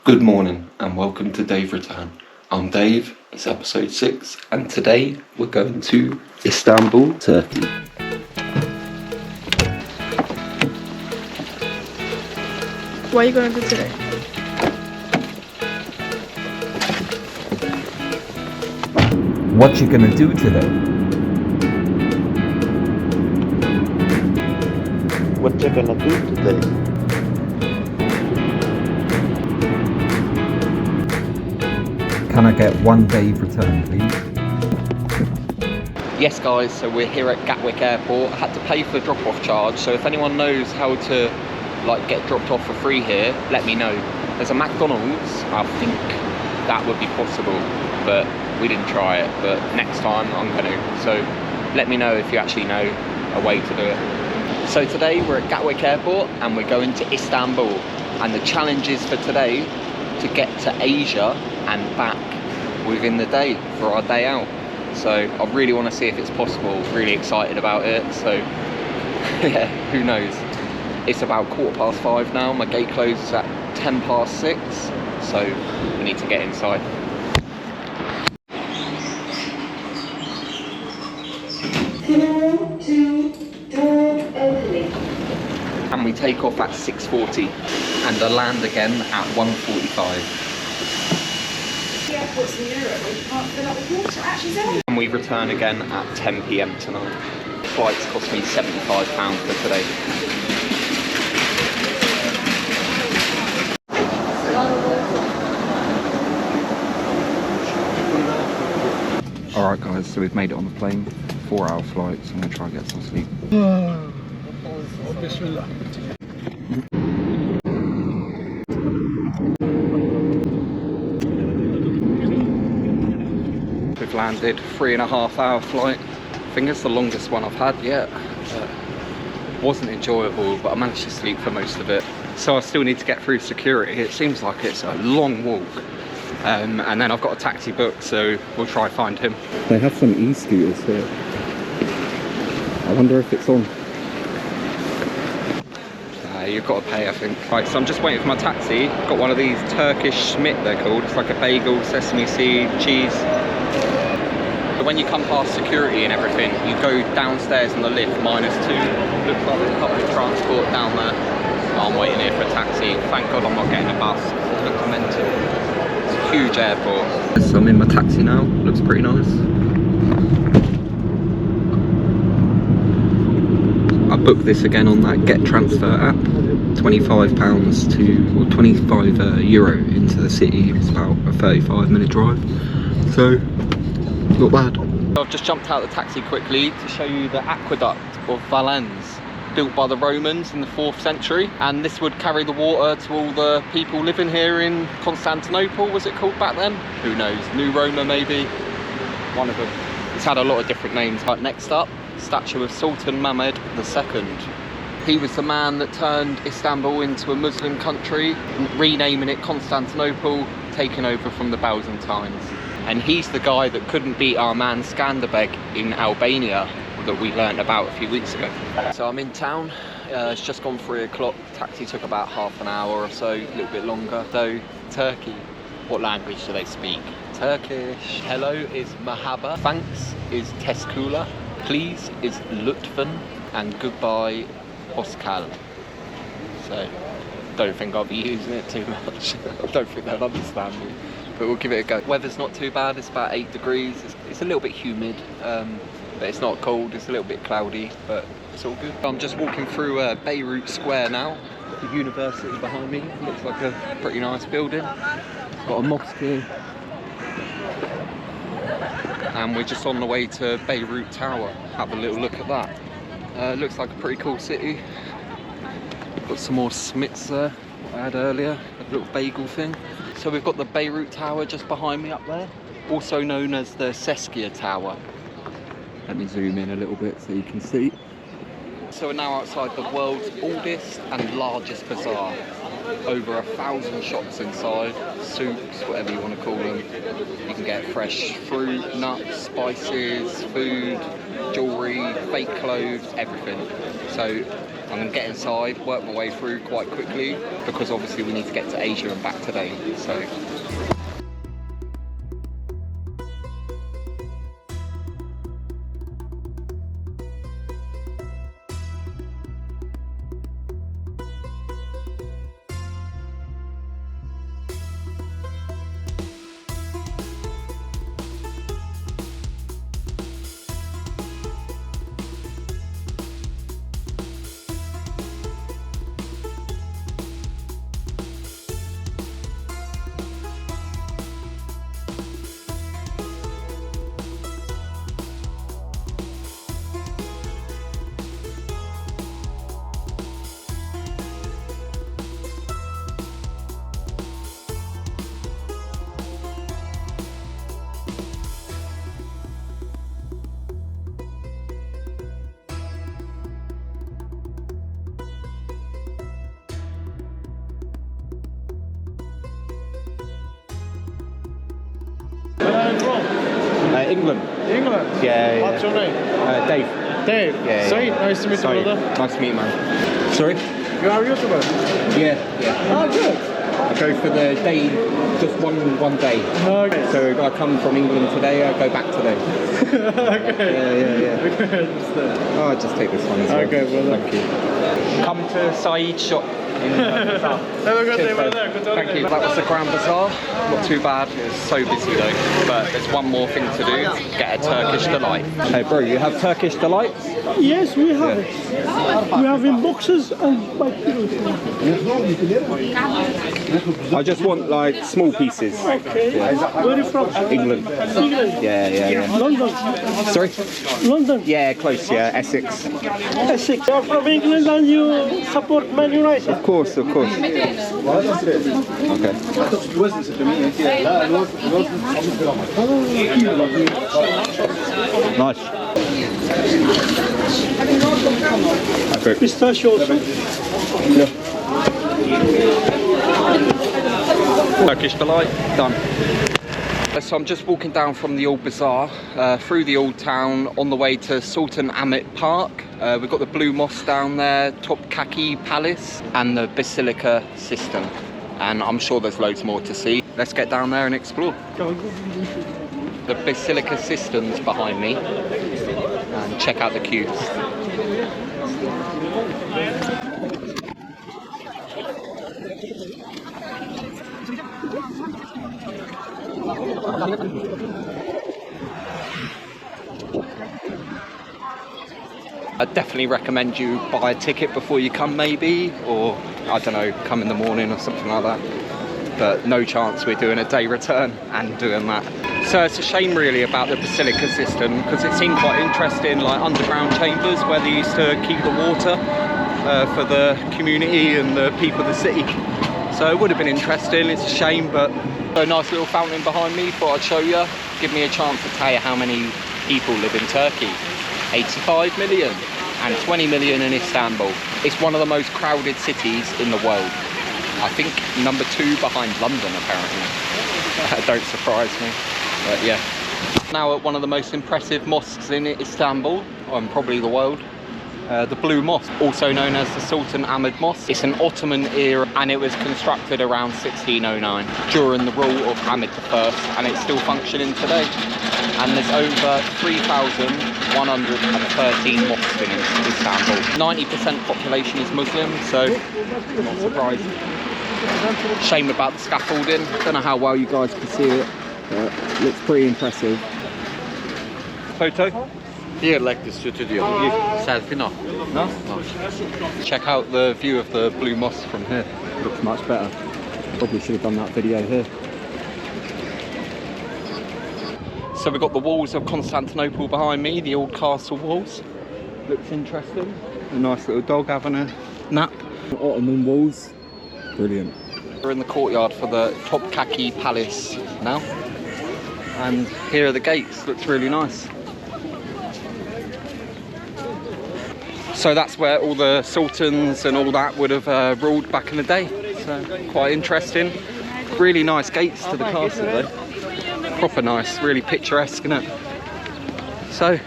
Good morning and welcome to Dave Return. I'm Dave, it's episode 6, and today we're going to Istanbul, Turkey. What are you going to do today? What you gonna do today? What you gonna do today? Can I get one Dave return, please? Yes guys, so we're here at Gatwick Airport. I had to pay for the drop-off charge, so if anyone knows how to get dropped off for free here, let me know. There's a McDonald's, I think that would be possible, but we didn't try it, but next time I'm gonna. So let me know if you actually know a way to do it. So today we're at Gatwick Airport and we're going to Istanbul, and the challenge is for today to get to Asia and back within the day for our day out. So I really want to see if it's possible, really excited about it. So yeah, who knows. It's about 5:15 now, my gate closes at 6:10, so we need to get inside. And we take off at 6:40 and I land again at 1:45. And we return again at 10 PM tonight. Flights cost me £75 for today. Alright guys, so we've made it on the plane. 4-hour flight, so I'm going to try and get some sleep. We've landed, 3.5-hour flight. I think it's the longest one I've had yet. Wasn't enjoyable, but I managed to sleep for most of it. So I still need to get through security. It seems like it's a long walk. And then I've got a taxi booked, so we'll try find him. They have some e-scooters here. I wonder if it's on. You've got to pay, I think. Right, so I'm just waiting for my taxi. Got one of these Turkish Schmidt, they're called. It's like a bagel, sesame seed, cheese. But when you come past security and everything, you go downstairs on the lift, -2. Looks like there's public transport down there. I'm waiting here for a taxi. Thank God I'm not getting a bus. It looks mental. It's a huge airport. So I'm in my taxi now. Looks pretty nice. I booked this again on that Get Transfer app. £25 or 25 euro into the city. It's about a 35-minute drive. So, not bad. I've just jumped out of the taxi quickly to show you the aqueduct of Valens, built by the Romans in the 4th century, and this would carry the water to all the people living here in Constantinople, was it called back then? Who knows, New Roma maybe, one of them. It's had a lot of different names. Right, next up, statue of Sultanahmet II. He was the man that turned Istanbul into a Muslim country, renaming it Constantinople, taking over from the Byzantines. And he's the guy that couldn't beat our man Skanderbeg in Albania that we learnt about a few weeks ago. So I'm in town, it's just gone 3 o'clock. Taxi took about half an hour or so, a little bit longer. So, Turkey, what language do they speak? Turkish. Hello is Mahaba, thanks is Teskula, please is Lutfen, and goodbye Oskal. So, don't think I'll be using it too much. I don't think they'll understand me, but we'll give it a go. Weather's not too bad, it's about 8 degrees. It's a little bit humid, but it's not cold, it's a little bit cloudy, but it's all good. I'm just walking through Beirut Square now. The university behind me, looks like a pretty nice building. Got a mosque here. And we're just on the way to Beirut Tower. Have a little look at that. Looks like a pretty cool city. Got some more Smiths there, I had earlier, a little bagel thing. So we've got the Beirut Tower just behind me up there, also known as the Seskia Tower. Let me zoom in a little bit so you can see. So we're now outside the world's oldest and largest bazaar. over 1,000 shops inside, souks, whatever you want to call them. You can get fresh fruit, nuts, spices, food, jewellery, fake clothes, everything. So I'm going to get inside, work my way through quite quickly, because obviously we need to get to Asia and back today. So. England. England? Yeah. What's your name? Dave. Dave. Yeah, Saeed, nice to meet you, brother. Nice to meet you, man. Sorry? You are a YouTuber? Yeah. Oh, good. I go for the day, just one day. Okay. So I come from England today, I go back today. Okay. Yeah. Okay, understood. Oh, I'll just take this one as well. Okay, brother. Thank you. Come to Saeed's shop. Have a good day, brother. Good talking Thank to you. That was the Grand Bazaar. Not too bad. It's so busy though. But there's one more thing to do. Get a Turkish delight. Hey bro, you have Turkish delights? Yes, we have it. We have in boxes and by kilos. I just want like small pieces. Okay. Where are you from? England. England? Yeah. London? Sorry? London? Yeah, close, yeah. Essex. Essex. You're from England and you support Man United? Of course. Okay. Nice. Okay. Pistachio also? Turkish delight, done. So I'm just walking down from the old bazaar, through the old town, on the way to Sultanahmet Park. We've got the Blue Mosque down there, Topkapı Palace, and the Basilica System. And I'm sure there's loads more to see. Let's get down there and explore. The Basilica System's behind me, and check out the queues. I definitely recommend you buy a ticket before you come maybe, or I don't know, come in the morning or something like that. But no chance we're doing a day return and doing that. So it's a shame really about the Basilica System, because it seemed quite interesting, like underground chambers where they used to keep the water for the community and the people of the city. So it would have been interesting. It's a shame, but a nice little fountain behind me, thought I'd show you. Give me a chance to tell you how many people live in Turkey. 85 million and 20 million in Istanbul. It's one of the most crowded cities in the world. I think number 2 behind London apparently. That don't surprise me, but yeah. Now at one of the most impressive mosques in Istanbul, and probably the world. The Blue Mosque, also known as the Sultanahmet Mosque. It's an Ottoman era and it was constructed around 1609 during the rule of Hamid I, and it's still functioning today. And there's over 3,113 mosques in Istanbul. 90% population is Muslim, so not surprised. Shame about the scaffolding. Don't know how well you guys can see it, but it looks pretty impressive. Photo? Here, like the studio. Selfie, no. No? Check out the view of the Blue Mosque from here. Looks much better. Probably should have done that video here. So we've got the walls of Constantinople behind me, the old castle walls. Looks interesting. A nice little dog having a nap. Ottoman walls. Brilliant. We're in the courtyard for the Topkapı Palace now. And here are the gates. Looks really nice. So that's where all the sultans and all that would have ruled back in the day. So quite interesting. Really nice gates to the castle though. Proper nice, really picturesque, isn't it? So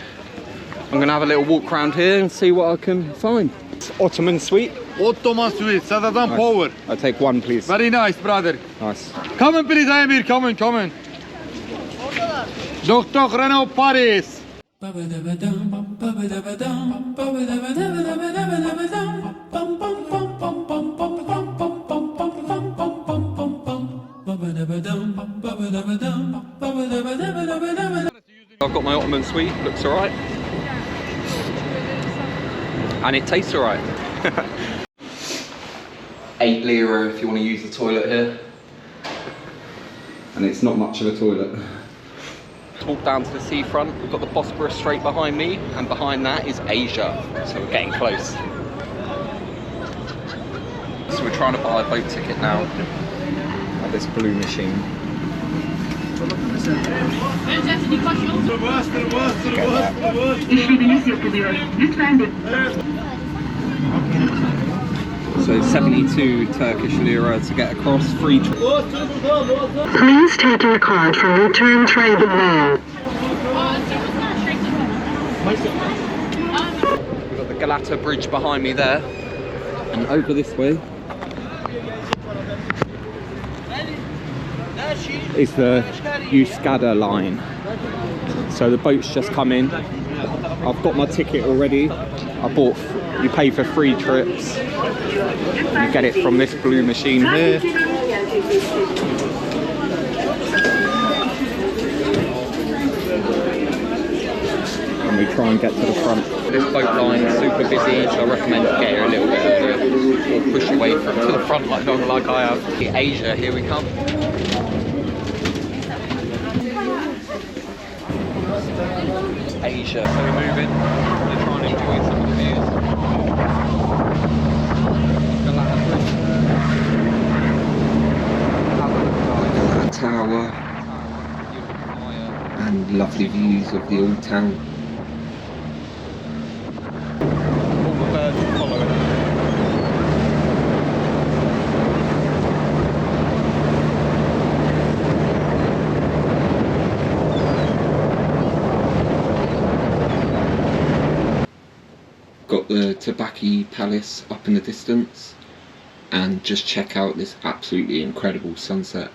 I'm gonna have a little walk around here and see what I can find. It's Ottoman suite. Ottoman suite, Sadadan power. I'll take one, please. Very nice, brother. Nice. Come in, please, Amir. Come in, come in. Dr. Renault Paris. I've got my Ottoman suite, looks alright. And it tastes alright. 8 lira if you want to use the toilet here. And it's not much of a toilet. Let's walk down to the seafront. We've got the Bosporus Strait behind me, and behind that is Asia. So we're getting close. So we're trying to buy a boat ticket now at this blue machine. So 72 Turkish lira to get across, free trip. Please take your card from return tray below. We've got the Galata Bridge behind me there, and over this way is the Euskada line. So the boat's just come in. I've got my ticket already. You pay for free trips. You get it from this blue machine here. And we try and get to the front. This boat line is super busy, so I recommend you get here a little bit earlier, or push your way to the front like I have. Asia, here we come. Asia, so we're moving. We're trying to enjoy some of the views. Galata Tower and lovely views of the old town. All the birds are following us. Got the Topkapi Palace up in the distance, and just check out this absolutely incredible sunset.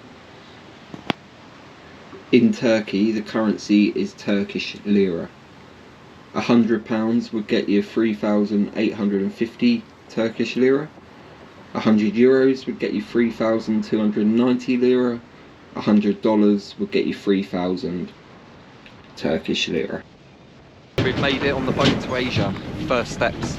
In Turkey, the currency is Turkish lira. £100 would get you 3,850 Turkish lira. 100 euros would get you 3,290 lira. $100 would get you 3,000 Turkish lira. We've made it on the boat to Asia. First steps.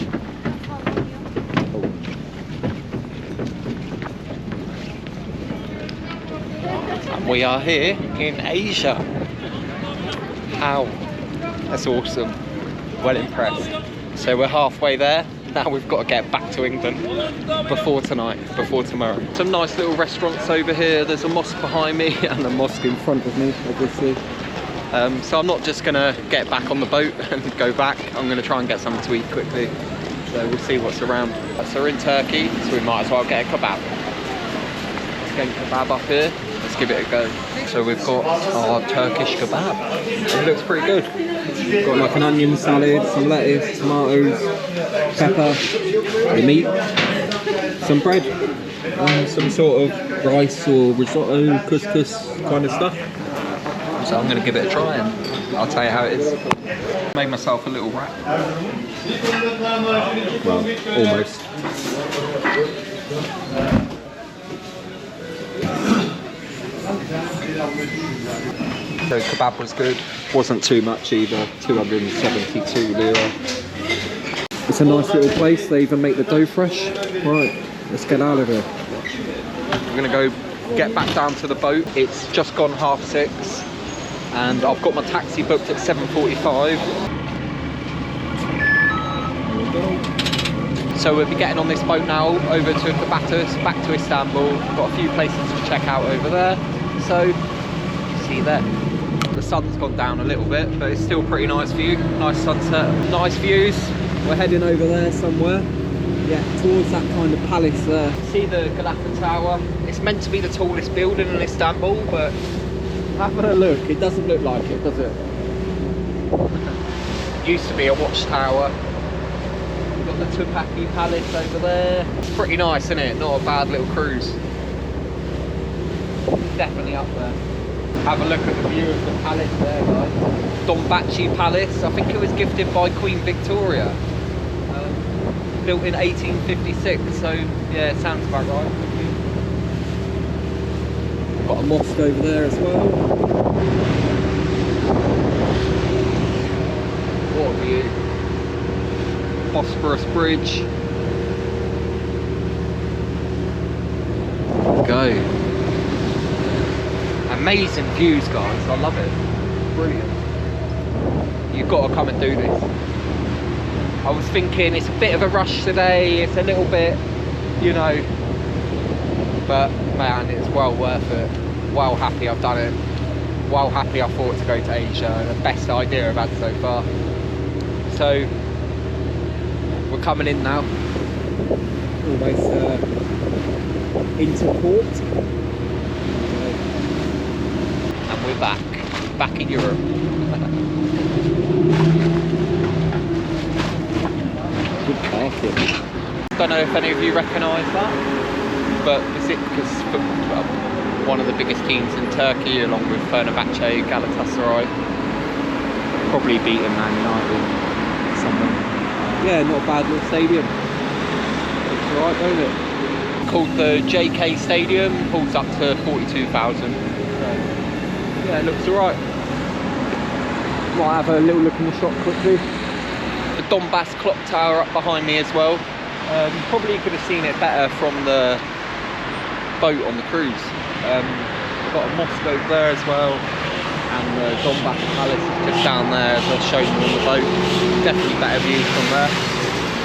And we are here in Asia. Wow, that's awesome. Well impressed. So we're halfway there. Now we've got to get back to England before tonight, before tomorrow. Some nice little restaurants over here. There's a mosque behind me and a mosque in front of me, obviously. So I'm not just going to get back on the boat and go back. I'm going to try and get something to eat quickly. So we'll see what's around. So we're in Turkey, so we might as well get a kebab. Let's get a kebab up here. Let's give it a go. So we've got our Turkish kebab. It looks pretty good. We've got like an onion salad, some lettuce, tomatoes, pepper, the meat, some bread, some sort of rice or risotto, couscous kind of stuff. So I'm going to give it a try and I'll tell you how it is. Made myself a little wrap. Well, almost. So kebab was good. Wasn't too much either. 272 lira. It's a nice little place. They even make the dough fresh. Right, let's get out of here. We're going to go get back down to the boat. It's just gone 6:30. And I've got my taxi booked at 7:45. So we'll be getting on this boat now over to Kabatas, back to Istanbul. Got a few places to check out over there. So, see you there. The sun's gone down a little bit, but it's still pretty nice view. Nice sunset, nice views. We're heading over there somewhere. get towards that kind of palace there. See the Galata Tower? It's meant to be the tallest building in Istanbul, but having a look, it doesn't look like it, does it? Used to be a watchtower. We've got the Topkapi Palace over there. It's pretty nice, isn't it? Not a bad little cruise. Definitely up there. Have a look at the view of the palace there, guys. Dolmabahce Palace. I think it was gifted by Queen Victoria. Built in 1856, so yeah, it sounds about right. Got a mosque over there as well. What a view. Bosphorus Bridge. Go. Amazing views, guys. I love it. Brilliant. You've got to come and do this. I was thinking it's a bit of a rush today. It's a little bit, you know, but man, it's well worth it. Well happy I've done it. Well happy I thought to go to Asia. The best idea I've had so far. So we're coming in now. Almost into port. And we're back in Europe. Good parking. Don't know if any of you recognise that, but is it because one of the biggest teams in Turkey, along with Fenerbahce, Galatasaray, probably beating Man United or something. Yeah, not a bad little stadium. Looks alright, don't it? Called the JK Stadium, holds up to 42,000. So, yeah, it looks alright. Might have a little look in the shop quickly. The Donbass clock tower up behind me as well. You probably could have seen it better from the boat on the cruise. We've got a mosque over there as well, and the Donbass Palace is just down there as I've shown you on the boat. Definitely better views from there.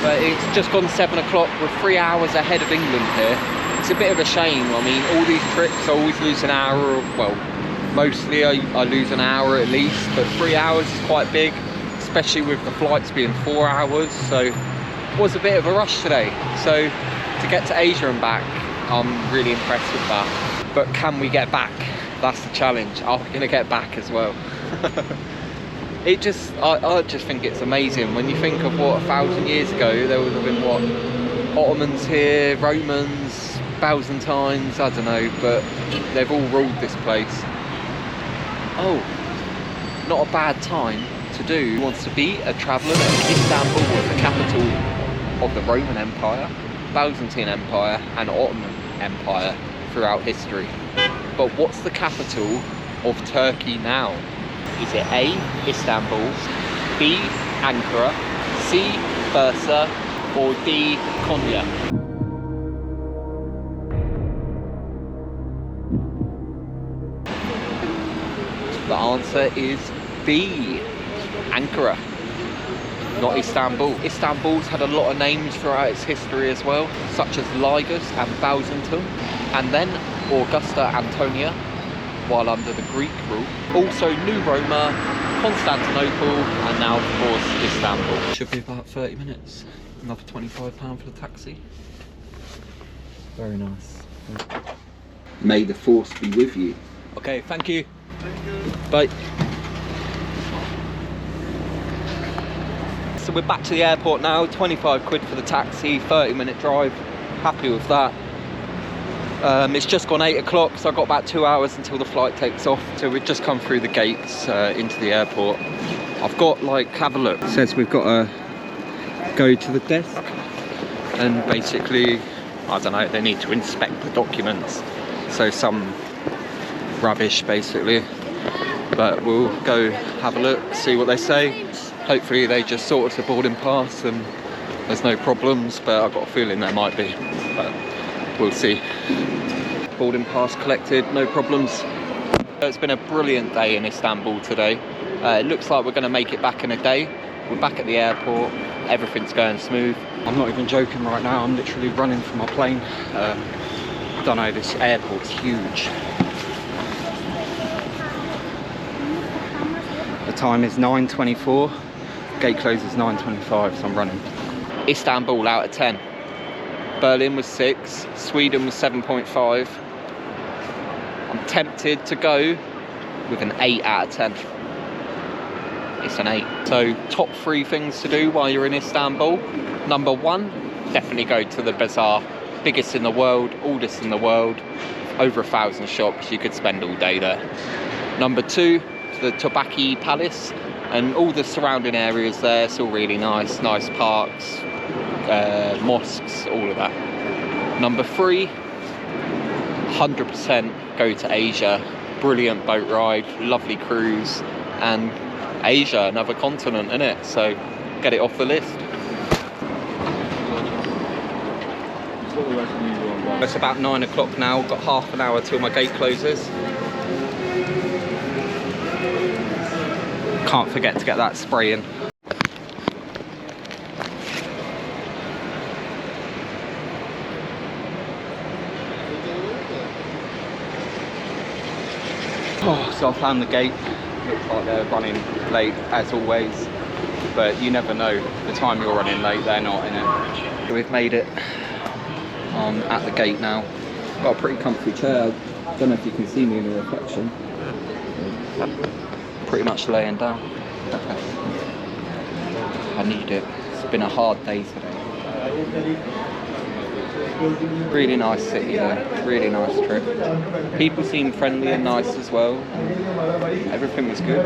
But it's just gone 7 o'clock. We're 3 hours ahead of England here. It's a bit of a shame. I mean, all these trips I always lose an hour. Well, mostly I lose an hour at least, but 3 hours is quite big, especially with the flights being 4 hours. So it was a bit of a rush today. So to get to Asia and back, I'm really impressed with that. But can we get back? That's the challenge. Are we going to get back as well? I just think it's amazing when you think of what 1,000 years ago there would have been what Ottomans here, Romans, Byzantines, I don't know, but they've all ruled this place. Oh, not a bad time to do. Who wants to be a traveller? Istanbul was the capital of the Roman Empire, Byzantine Empire and Ottoman Empire throughout history. But what's the capital of Turkey now? Is it A, Istanbul, B, Ankara, C, Bursa, or D, Konya? The answer is B, Ankara, not Istanbul. Istanbul's had a lot of names throughout its history as well, such as Ligus and Byzantium, and then Augusta Antonia, while under the Greek rule. Also New Roma, Constantinople, and now of course Istanbul. Should be about 30 minutes. Another £25 for the taxi. Very nice. May the force be with you. Okay, thank you. Bye. So we're back to the airport now. 25 quid for the taxi, 30-minute drive. Happy with that. It's just gone 8 o'clock, so I've got about 2 hours until the flight takes off. So we've just come through the gates into the airport. I've got, like, have a look. It says we've got to go to the desk and basically, I don't know, they need to inspect the documents. So some rubbish basically. But we'll go have a look, see what they say. Hopefully they just sort us a boarding pass and there's no problems, but I've got a feeling there might be. But we'll see. Boarding pass collected, no problems. It's been a brilliant day in Istanbul today. It looks like we're going to make it back in a day. We're back at the airport, everything's going smooth. I'm not even joking right now, I'm literally running from my plane. I don't know, this airport's huge. The time is 9:24, gate closes 9:25, so I'm running. Istanbul out of 10. Berlin was 6, Sweden was 7.5. I'm tempted to go with an 8 out of 10. It's an 8. So top 3 things to do while you're in Istanbul. Number 1, definitely go to the Bazaar. Biggest in the world, oldest in the world. Over 1,000 shops, you could spend all day there. Number 2, the Topkapi Palace and all the surrounding areas there. It's all really nice parks, mosques, all of that. Number 3, 100% go to Asia. Brilliant boat ride, lovely cruise, and Asia, another continent, innit? So get it off the list. It's about 9 o'clock now, got half an hour till my gate closes. Can't forget to get that spray in. Oh, so I found the gate. Looks like they're running late as always, but you never know. The time you're running late, they're not in it. We've made it. I'm at the gate now. Got a pretty comfy chair. I don't know if you can see me in the reflection. Pretty much laying down. I need it. It's been a hard day today. Really nice city though, really nice trip. People seem friendly and nice as well. Everything was good,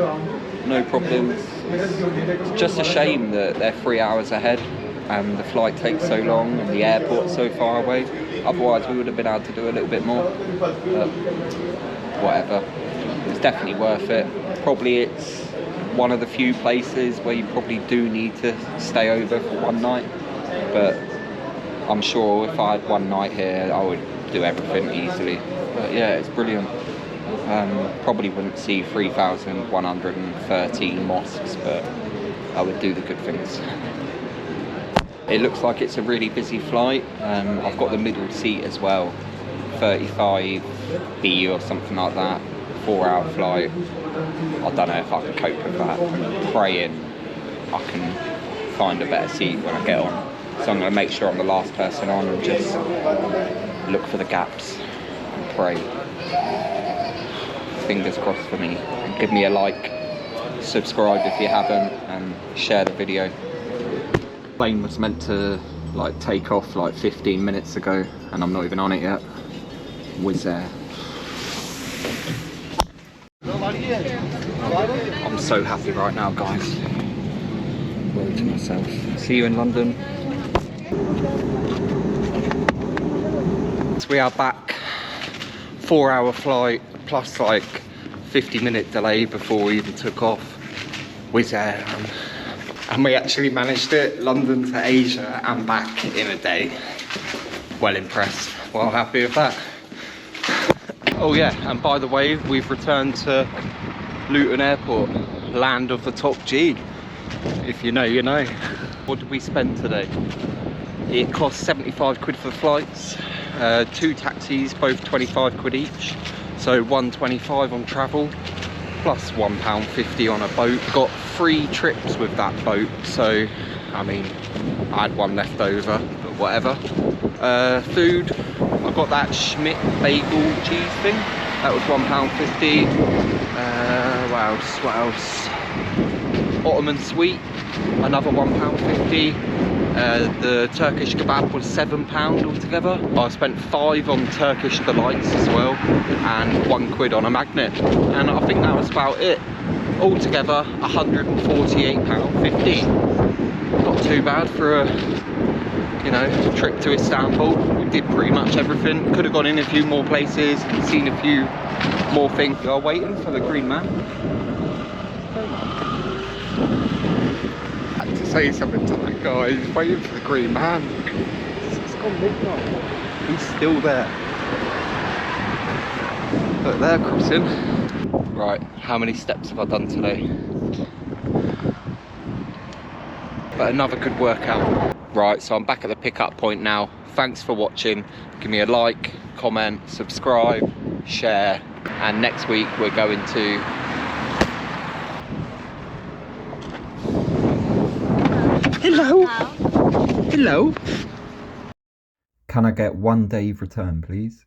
no problems. It's just a shame that they're 3 hours ahead and the flight takes so long and the airport's so far away. Otherwise we would have been able to do a little bit more, but whatever. It's definitely worth it. Probably it's one of the few places where you probably do need to stay over for one night, but I'm sure if I had one night here I would do everything easily. But yeah, it's brilliant. Probably wouldn't see 3,113 mosques, but I would do the good things. It looks like it's a really busy flight. I've got the middle seat as well, 35 BU or something like that, 4-hour flight. I don't know if I can cope with that. I'm praying I can find a better seat when I get on. So I'm going to make sure I'm the last person on and just look for the gaps and pray. Fingers crossed for me. Give me a like, subscribe if you haven't, and share the video. The plane was meant to like take off like 15 minutes ago and I'm not even on it yet. Wizz Air. I'm so happy right now, guys. Word to myself. See you in London. So we are back. 4-hour flight plus like 50-minute delay before we even took off. Wizz Air, and we actually managed it. London to Asia and back in a day. Well impressed. Well happy with that. Oh yeah, and by the way, we've returned to Luton Airport, land of the top G. If you know, you know. What did we spend today? It cost 75 quid for the flights, 2 taxis, both 25 quid each, so 125 on travel, plus £1.50 on a boat. Got 3 trips with that boat, so I mean, I had one left over, but whatever. Food, I got that Schmidt bagel cheese thing, that was £1.50. What else? Ottoman sweet, another £1.50. The Turkish kebab was £7 altogether. I spent 5 on Turkish delights as well, and 1 quid on a magnet, and I think that was about it. Altogether £148.50. Not too bad for a, you know, trip to Istanbul. We did pretty much everything. Could have gone in a few more places, seen a few more things. You are waiting for the green man. Say something to that guy, he's waiting for the green man. It's gone midnight. He's still there. Look, they're crossing. Right, how many steps have I done today? But another good workout. Right, so I'm back at the pickup point now. Thanks for watching. Give me a like, comment, subscribe, share, and next week we're going to Hello. Hello. Can I get 1 day return, please?